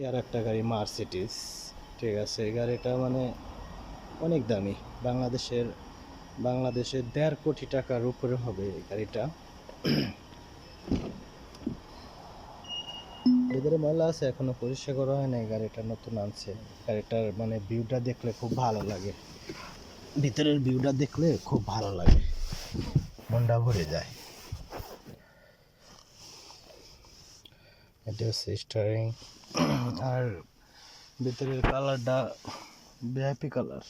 এর একটা গাড়ি মার্সিডিজ, ঠিক আছে। এই গাড়িটা মানে অনেক দামি, বাংলাদেশের 1.5 কোটি টাকার উপরে হবে এই গাড়িটা। ভিতরে ময়লা আছে, এখনো পরিষ্কার করা হয় নাই, গাড়িটা নতুন আনছে। গাড়িটার মানে ভিউটা দেখলে খুব ভালো লাগে, ভিতরের ভিউটা দেখলে খুব ভালো লাগে, মনটা ভরে যায়। এটা হচ্ছে স্টারিং, আর ভিতরের কালারটা ভিআইপি কালার,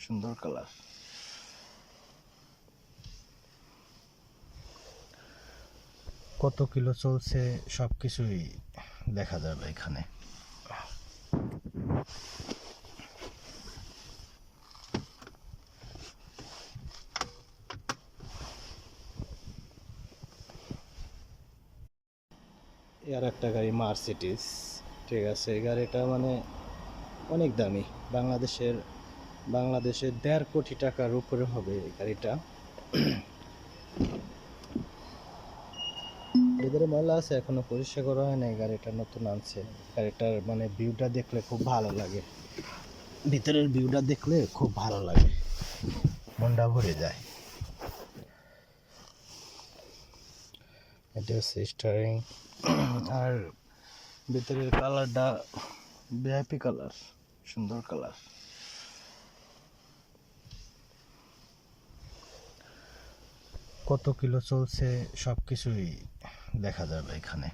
সুন্দর কালার। কত কিলো চলছে সব কিছুই দেখা যাবে এখানে। এর একটা গাড়ি মার্সিডিজ, ঠিক আছে। এই গাড়িটা মানে অনেক দামি, বাংলাদেশের 1.5 কোটি টাকার উপরে হবে এই গাড়িটা। ভিতরে ময়লা আছে, এখনো পরিষ্কার করা হয় নাই, গাড়িটা নতুন আনছে। গাড়িটার মানে ভিউটা দেখলে খুব ভালো লাগে, ভিতরের ভিউটা দেখলে খুব ভালো লাগে, মনটা ভরে যায়। এটা হচ্ছে স্টারিং, আর ভিতরের কালারটা ভিআইপি কালার, সুন্দর কালার। কত কিলো চলছে সব কিছুই দেখা যাবে এখানে।